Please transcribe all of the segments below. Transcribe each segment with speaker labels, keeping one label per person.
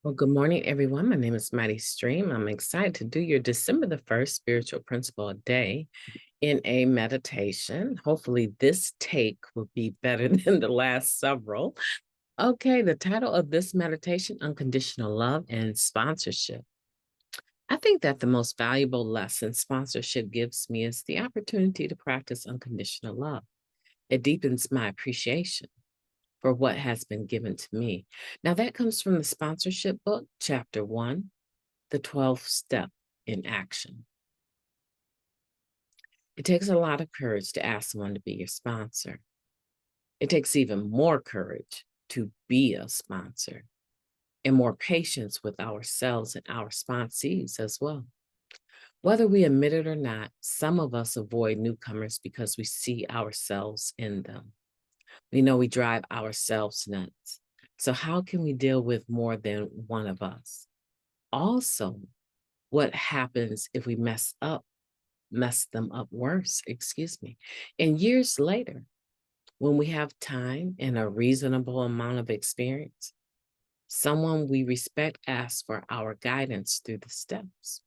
Speaker 1: Well, good morning, everyone. My name is MightyStream. I'm excited to do your December the 1st spiritual principle a day in a meditation. Hopefully, this take will be better than the last several. Okay, the title of this meditation, Unconditional Love and Sponsorship. I think that the most valuable lesson sponsorship gives me is the opportunity to practice unconditional love. It deepens my appreciation for what has been given to me. Now, that comes from the sponsorship book, chapter 1. The 12th step in action. It takes a lot of courage to ask someone to be your sponsor. It takes even more courage to be a sponsor and more patience with ourselves and our sponsees as well. Whether we admit it or not, some of us avoid newcomers because we see ourselves in them. We know we drive ourselves nuts. So how can we deal with more than one of us? Also, what happens if we mess them up worse, excuse me. And years later, when we have time and a reasonable amount of experience, someone we respect asks for our guidance through the steps.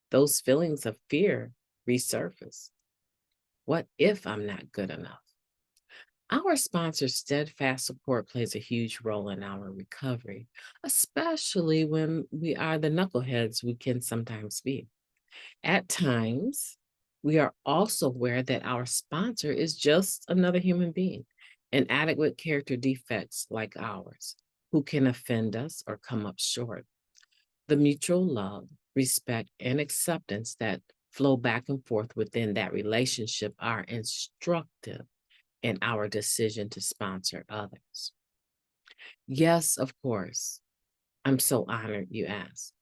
Speaker 1: Those feelings of fear resurface. What if I'm not good enough? Our sponsor's steadfast support plays a huge role in our recovery, especially when we are the knuckleheads we can sometimes be. At times, we are also aware that our sponsor is just another human being, inadequate character defects like ours, who can offend us or come up short. The mutual love, respect, and acceptance that flow back and forth within that relationship are instructive in our decision to sponsor others. Yes, of course, I'm so honored you asked.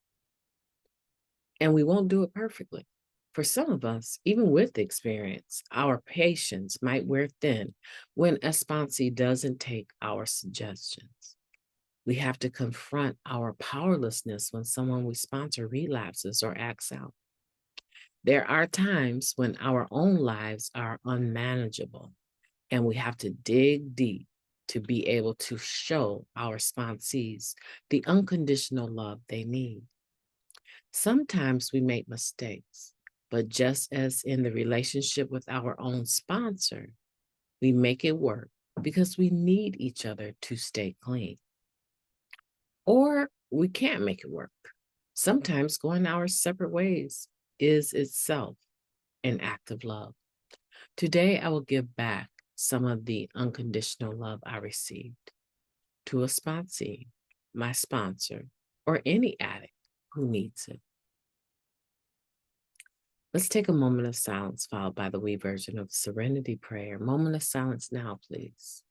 Speaker 1: And we won't do it perfectly. For some of us, even with experience, our patience might wear thin when a sponsee doesn't take our suggestions. We have to confront our powerlessness when someone we sponsor relapses or acts out. There are times when our own lives are unmanageable, and we have to dig deep to be able to show our sponsees the unconditional love they need. Sometimes we make mistakes, but just as in the relationship with our own sponsor, we make it work because we need each other to stay clean. Or we can't make it work. Sometimes going our separate ways is itself an act of love. Today, I will give back some of the unconditional love I received to a sponsee, my sponsor, or any addict who needs it. Let's take a moment of silence, followed by the we version of Serenity Prayer. Moment of silence now, please.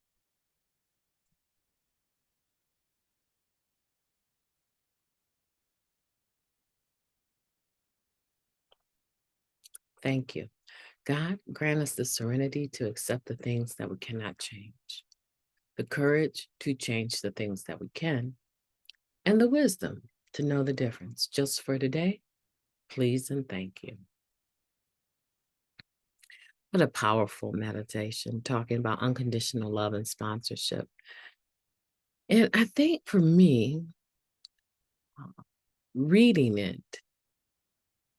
Speaker 1: Thank you. God, grant us the serenity to accept the things that we cannot change, the courage to change the things that we can, and the wisdom to know the difference. Just for today, please and thank you. What a powerful meditation talking about unconditional love and sponsorship. And I think for me, reading it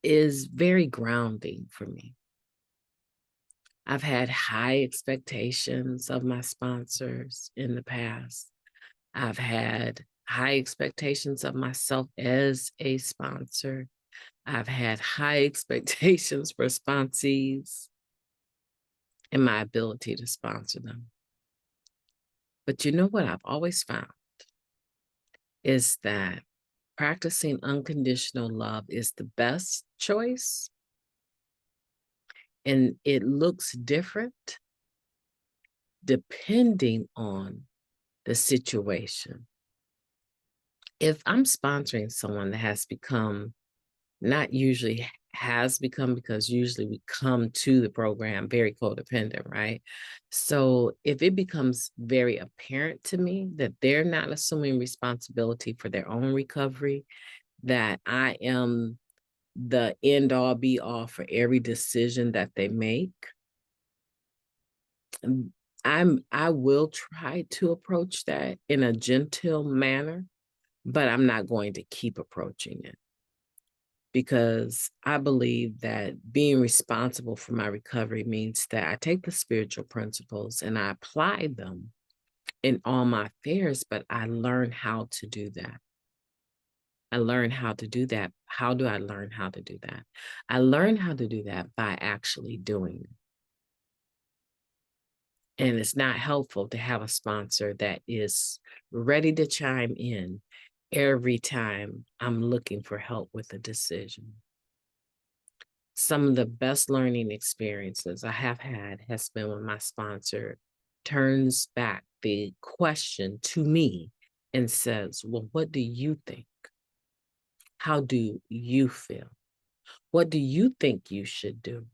Speaker 1: is very grounding for me. I've had high expectations of my sponsors in the past. I've had high expectations of myself as a sponsor. I've had high expectations for sponsees and my ability to sponsor them. But you know what I've always found is that practicing unconditional love is the best choice, and it looks different depending on the situation. If I'm sponsoring someone that has become, not usually has become, because usually we come to the program very codependent, right? So if it becomes very apparent to me that they're not assuming responsibility for their own recovery, that I am the end all be all for every decision that they make, I will try to approach that in a gentle manner, but I'm not going to keep approaching it, because I believe that being responsible for my recovery means that I take the spiritual principles and I apply them in all my affairs, but I learn how to do that. I learn how to do that. How do I learn how to do that? I learn how to do that by actually doing it. And it's not helpful to have a sponsor that is ready to chime in every time I'm looking for help with a decision. Some of the best learning experiences I have had has been when my sponsor turns back the question to me and says, well, what do you think? How do you feel? What do you think you should do?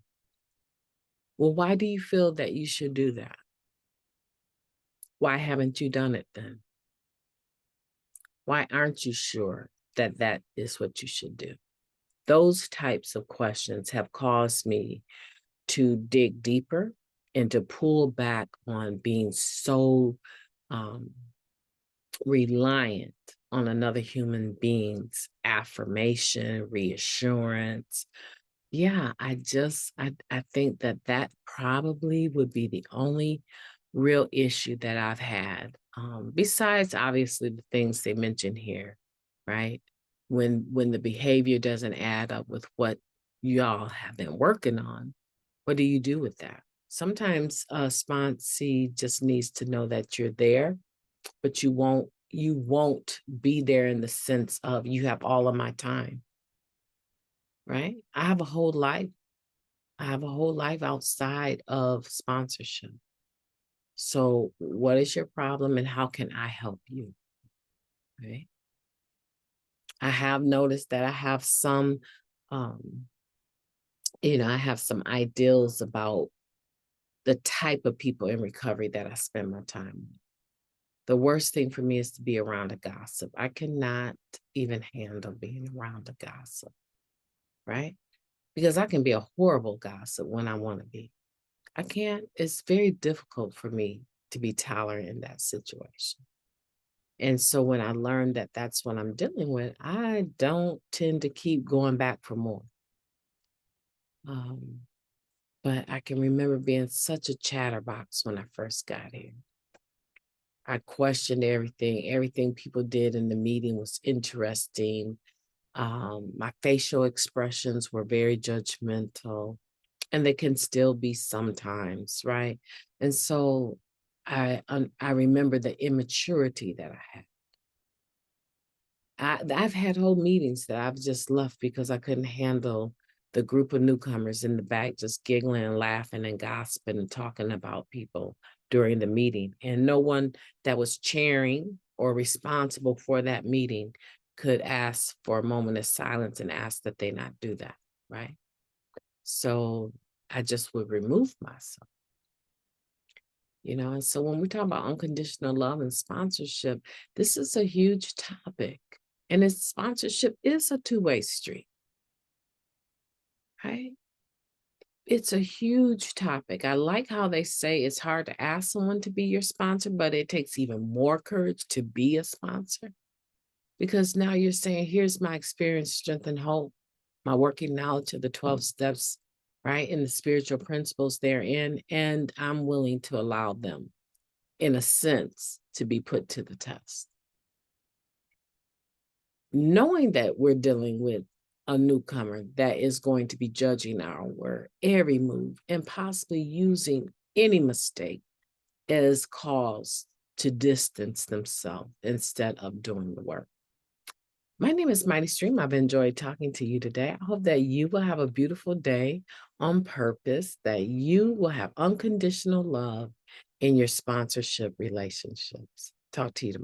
Speaker 1: Well, why do you feel that you should do that? Why haven't you done it then? Why aren't you sure that that is what you should do? Those types of questions have caused me to dig deeper and to pull back on being so reliant on another human being's affirmation, reassurance. Yeah, I think that that probably would be the only real issue that I've had. Besides, obviously, the things they mentioned here, right? When the behavior doesn't add up with what y'all have been working on, what do you do with that? Sometimes a sponsee just needs to know that you're there, but you won't be there in the sense of you have all of my time, right? I have a whole life. I have a whole life outside of sponsorship. So what is your problem and how can I help you? Right? I have noticed that I have some, um, I have some ideals about the type of people in recovery that I spend my time with. The worst thing for me is to be around a gossip. I cannot even handle being around a gossip, right? Because I can be a horrible gossip when I want to be. I can't, it's very difficult for me to be tolerant in that situation. And so when I learned that that's what I'm dealing with, I don't tend to keep going back for more. Um, but I can remember being such a chatterbox when I first got here. I questioned everything. Everything people did in the meeting was interesting. My facial expressions were very judgmental, and they can still be sometimes, right? And so I remember the immaturity that I had. I've had whole meetings that I've just left because I couldn't handle the group of newcomers in the back just giggling and laughing and gossiping and talking about people during the meeting. And no one that was chairing or responsible for that meeting could ask for a moment of silence and ask that they not do that, right? So I just would remove myself. And so when we talk about unconditional love and sponsorship, this is a huge topic. And its sponsorship is a two-way street, right? It's a huge topic. I like how they say it's hard to ask someone to be your sponsor, but it takes even more courage to be a sponsor, because now you're saying, here's my experience, strength, and hope, my working knowledge of the 12 steps, right? And the spiritual principles therein. And I'm willing to allow them, in a sense, to be put to the test. Knowing that we're dealing with a newcomer that is going to be judging our every move and possibly using any mistake as cause to distance themselves instead of doing the work. My name is MightyStream. I've enjoyed talking to you today. I hope that you will have a beautiful day on purpose, that you will have unconditional love in your sponsorship relationships. Talk to you tomorrow.